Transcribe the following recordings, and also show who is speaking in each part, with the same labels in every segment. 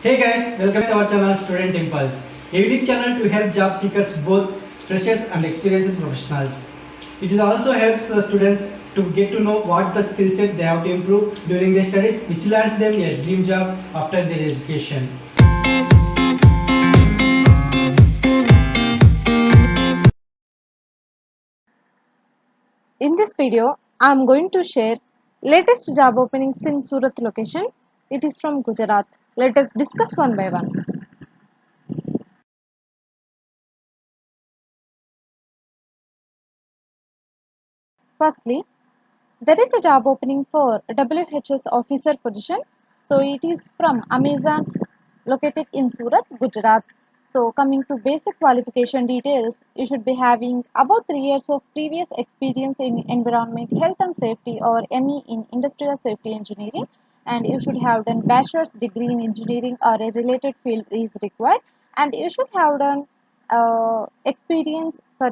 Speaker 1: Hey guys, welcome to our channel Student Impulse, a unique channel to help job seekers, both freshers and experienced professionals. It also helps students to get to know what the skill set they have to improve during their studies, which lands them a dream job after their education.
Speaker 2: In this video, I am going to share latest job openings in Surat location. It is from Gujarat. Let us discuss one by one. Firstly, there is a job opening for WHS officer position. So it is from Amazon located in Surat, Gujarat. So coming to basic qualification details, you should be having about 3 years of previous experience in environment, health and safety or ME in industrial safety engineering, and you should have done bachelor's degree in engineering or a related field is required, and you should have done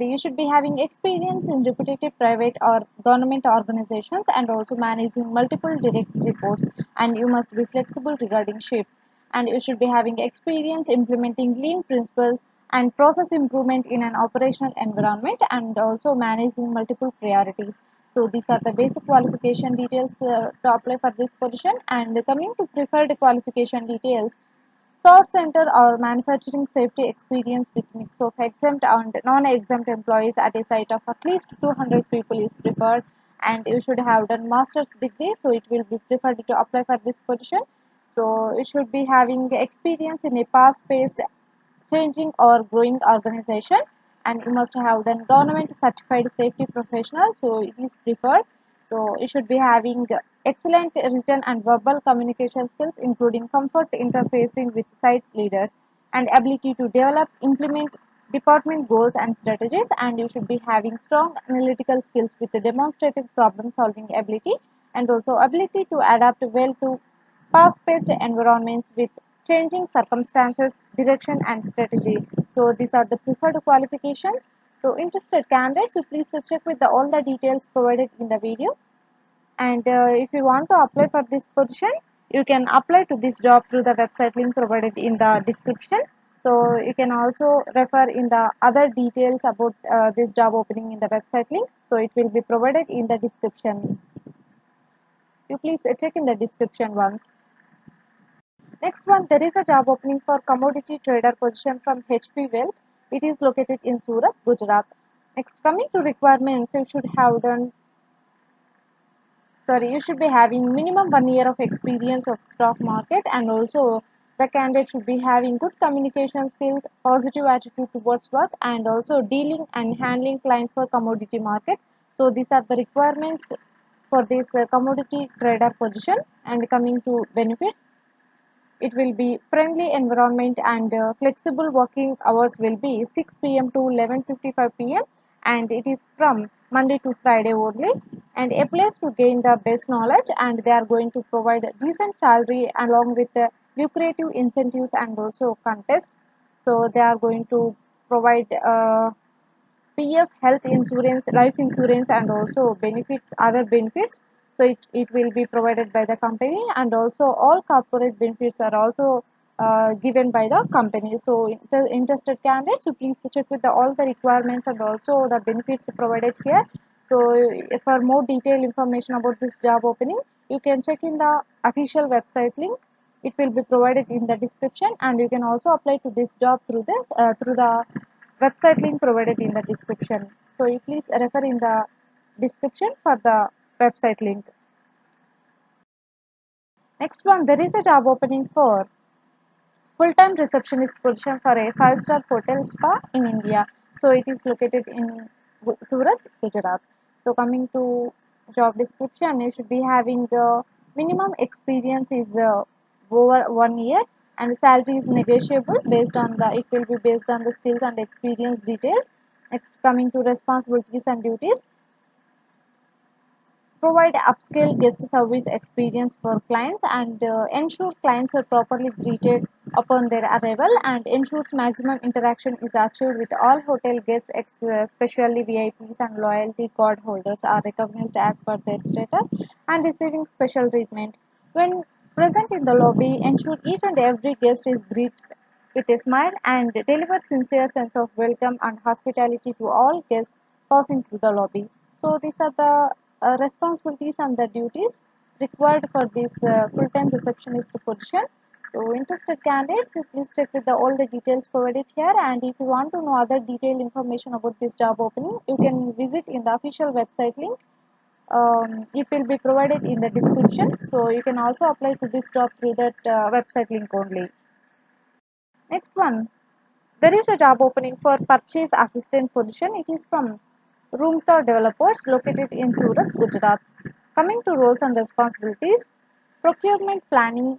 Speaker 2: you should be having experience in repetitive private or government organizations and also managing multiple direct reports, and you must be flexible regarding shifts, and you should be having experience implementing lean principles and process improvement in an operational environment and also managing multiple priorities. So these are the basic qualification details to apply for this position. And coming to preferred qualification details, Sort center or manufacturing safety experience with mix of exempt and non-exempt employees at a site of at least 200 people is preferred, and you should have done master's degree, so it will be preferred to apply for this position. So you should be having experience in a fast-paced changing or growing organization, and you must have done government certified safety professional, so it is preferred. So you should be having excellent written and verbal communication skills including comfort interfacing with site leaders and ability to develop implement department goals and strategies, and you should be having strong analytical skills with a demonstrative problem solving ability and also ability to adapt well to fast-paced environments with changing circumstances, direction, and strategy. So these are the preferred qualifications. So interested candidates, so please check with all the details provided in the video. And if you want to apply for this position, you can apply to this job through the website link provided in the description. So you can also refer in the other details about this job opening in the website link. So it will be provided in the description. You please check in the description once. Next one, there is a job opening for commodity trader position from HP Wealth. It is located in Surat, Gujarat. Next, coming to requirements, you should be having minimum 1 year of experience of stock market, and also the candidate should be having good communication skills, positive attitude towards work, and also dealing and handling clients for commodity market. So these are the requirements for this commodity trader position. And coming to benefits, it will be friendly environment, and flexible working hours will be 6 p.m. to 11:55 p.m. and it is from Monday to Friday only, and a place to gain the best knowledge, and they are going to provide a decent salary along with the lucrative incentives and also contest. So they are going to provide PF, health insurance, life insurance, and also benefits, other benefits. So it will be provided by the company, and also all corporate benefits are also given by the company. So interested candidates, so please check with all the requirements and also the benefits provided here. So for more detailed information about this job opening, you can check in the official website link. It will be provided in the description, and you can also apply to this job through the website link provided in the description. So you please refer in the description for the website link. Next one, there is a job opening for full-time receptionist position for a five-star hotel spa in India. So it is located in Surat, Gujarat. So coming to job description, you should be having the minimum experience is over 1 year, and salary is negotiable based on the, it will be based on the skills and experience details. Next, coming to responsibilities and duties, provide upscale guest service experience for clients, and ensure clients are properly greeted upon their arrival, and ensures maximum interaction is achieved with all hotel guests, especially VIPs and loyalty card holders are recognized as per their status and receiving special treatment. When Present in the lobby, ensure each and every guest is greeted with a smile and deliver sincere sense of welcome and hospitality to all guests passing through the lobby. So these are the responsibilities and the duties required for this full-time receptionist position. So interested candidates, you please check with all the details provided here, and if you want to know other detailed information about this job opening, you can visit in the official website link. It will be provided in the description, so you can also apply to this job through that website link only. Next one, there is a job opening for purchase assistant position. It is from Roomta Developers located in Surat, Gujarat. Coming to roles and responsibilities, procurement planning,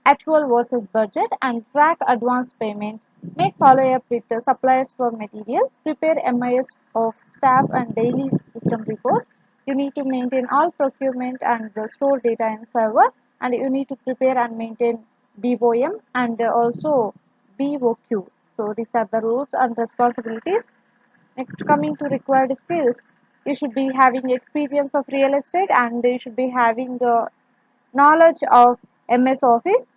Speaker 2: actual versus budget, and track advance payment. Make follow up with the suppliers for material. Prepare MIS of staff and daily system reports. You need to maintain all procurement and the store data in server, and you need to prepare and maintain BOM and also BOQ. So these are the roles and responsibilities. Next, coming to required skills, you should be having experience of real estate, and you should be having the knowledge of MS Office,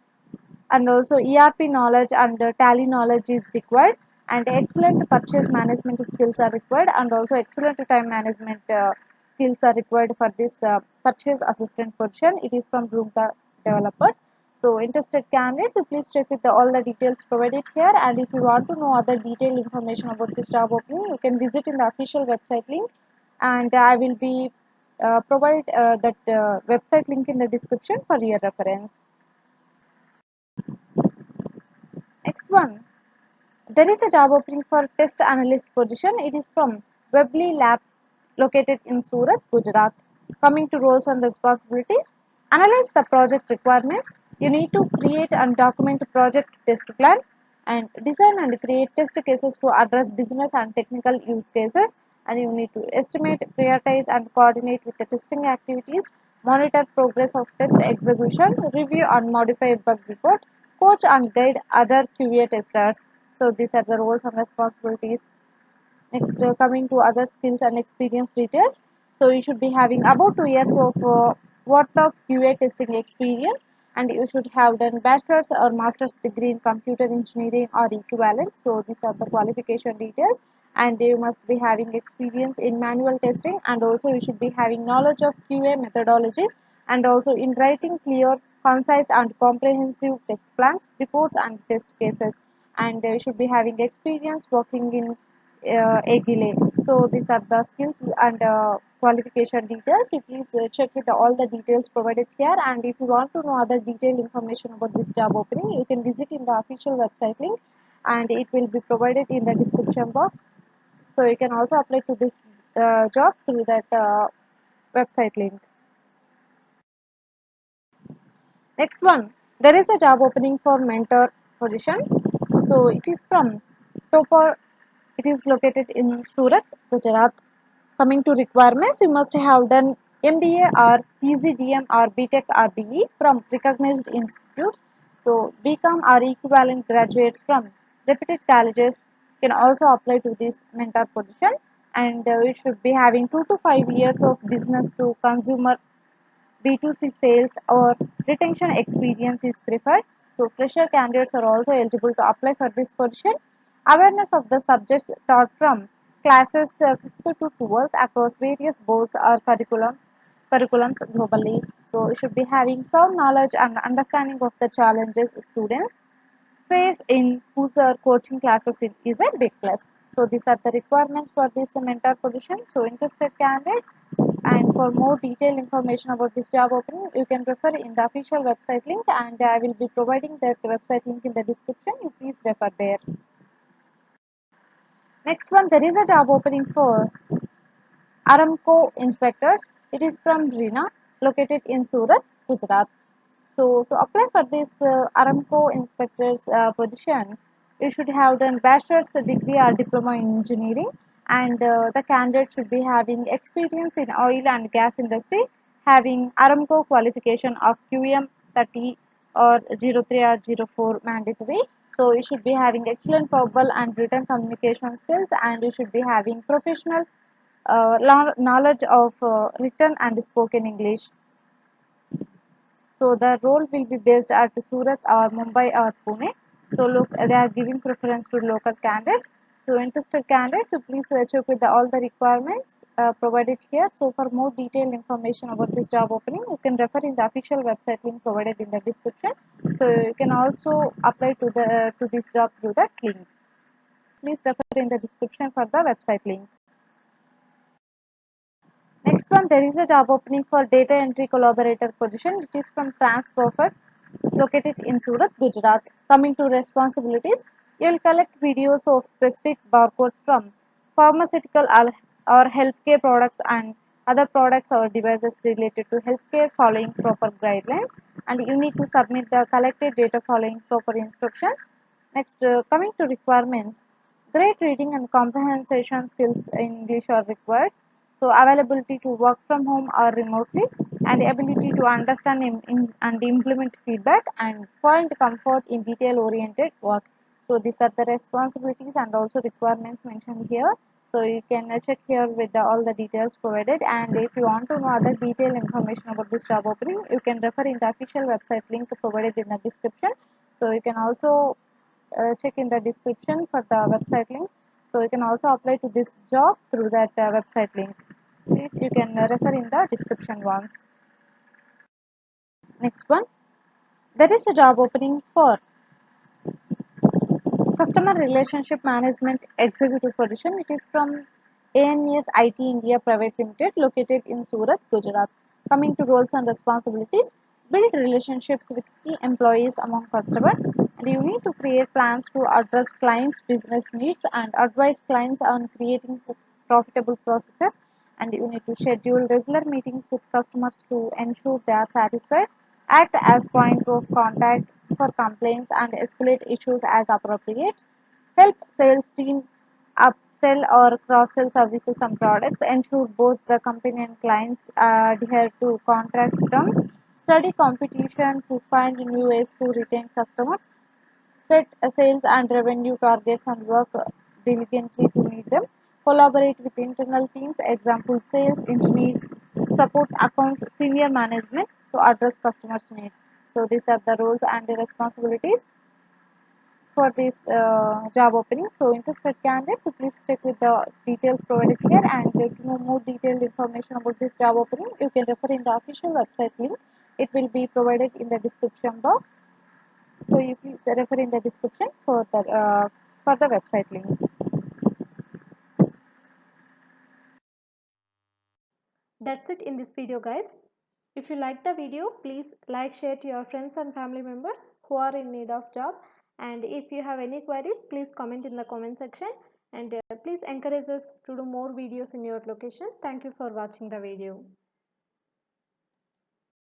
Speaker 2: and also ERP knowledge and tally knowledge is required, and excellent purchase management skills are required, and also excellent time management skills are required for this purchase assistant position. It is from Roomta Developers. So interested candidates, you please check with all the details provided here, and if you want to know other detailed information about this job opening, you can visit in the official website link, and I will be provide that website link in the description for your reference. Next one, there is a job opening for test analyst position. It is from Webley Lab located in Surat, Gujarat. Coming to roles and responsibilities, analyze the project requirements. You need to create and document a project test plan and design and create test cases to address business and technical use cases. And you need to estimate, prioritize, and coordinate with the testing activities, monitor progress of test execution, review and modify bug report, coach and guide other QA testers. So these are the roles and responsibilities. Next, coming to other skills and experience details. So you should be having about 2 years of worth of QA testing experience, and you should have done bachelor's or master's degree in computer engineering or equivalent. So these are the qualification details, and you must be having experience in manual testing, and also you should be having knowledge of QA methodologies, and also in writing clear, concise, and comprehensive test plans, reports, and test cases, and you should be having experience working in Agile. So these are the skills and qualification details. You please check with all the details provided here, and if you want to know other detailed information about this job opening, you can visit in the official website link, and it will be provided in the description box. So you can also apply to this job through that website link. Next one, there is a job opening for mentor position. So it is from Topor. It is located in Surat, Gujarat. Coming to requirements, you must have done MBA or PGDM or BTech or BE from recognized institutes. So BCom or equivalent graduates from reputed colleges can also apply to this mentor position, and you should be having 2 to 5 years of business to consumer B2C sales or retention experience is preferred. So fresher candidates are also eligible to apply for this position. Awareness of the subjects taught from classes 5th to 12th across various boards or curriculums globally. So you should be having some knowledge and understanding of the challenges students face in schools or coaching classes is a big plus. So these are the requirements for this mentor position. So interested candidates, and for more detailed information about this job opening, you can refer in the official website link, and I will be providing that website link in the description. You please refer there. Next one, there is a job opening for Aramco inspectors. It is from Rina, located in Surat, Gujarat. So to apply for this Aramco inspectors position, you should have done bachelor's degree or diploma in engineering, and the candidate should be having experience in oil and gas industry, having Aramco qualification of QM 30 or 03 or 04 mandatory. So you should be having excellent verbal and written communication skills, and you should be having professional knowledge of written and spoken English. So the role will be based at Surat or Mumbai or Pune. So look, they are giving preference to local candidates. So interested candidates, so please check with all the requirements provided here. So for more detailed information about this job opening, you can refer in the official website link provided in the description. So you can also apply to this job through that link. Please refer in the description for the website link. Next one, there is a job opening for data entry collaborator position. It is from Transprofit, located in Surat, Gujarat. Coming to responsibilities, you will collect videos of specific barcodes from pharmaceutical or healthcare products and other products or devices related to healthcare following proper guidelines, and you need to submit the collected data following proper instructions. Next, coming to requirements, great reading and comprehension skills in English are required. So availability to work from home or remotely, and ability to understand and implement feedback, and find comfort in detail oriented work. So these are the responsibilities and also requirements mentioned here. So you can check here with all the details provided, and if you want to know other detailed information about this job opening, you can refer in the official website link provided in the description. So you can also check in the description for the website link. So you can also apply to this job through that website link. Please, you can refer in the description once. Next one, there is a job opening for customer relationship management executive position. It is from ANS IT India Private Limited, located in Surat, Gujarat. Coming to roles and responsibilities, build relationships with key employees among customers, and you need to create plans to address clients' business needs and advise clients on creating profitable processes, and you need to schedule regular meetings with customers to ensure they are satisfied, act as point of contact for complaints and escalate issues as appropriate, help sales team upsell or cross-sell services and products, ensure both the company and clients adhere to contract terms, study competition to find new ways to retain customers, set sales and revenue targets and work diligently to meet them, collaborate with internal teams, example sales, engineers, support accounts, senior management to address customers' needs. So these are the roles and the responsibilities for this job opening. So interested candidates, so please check with the details provided here, and to know more detailed information about this job opening, you can refer in the official website link. It will be provided in the description box. So you please refer in the description for the website link.
Speaker 3: That's it in this video, guys. If you like the video, please like, share to your friends and family members who are in need of job. And if you have any queries, please comment in the comment section, and please encourage us to do more videos in your location. Thank you for watching the video.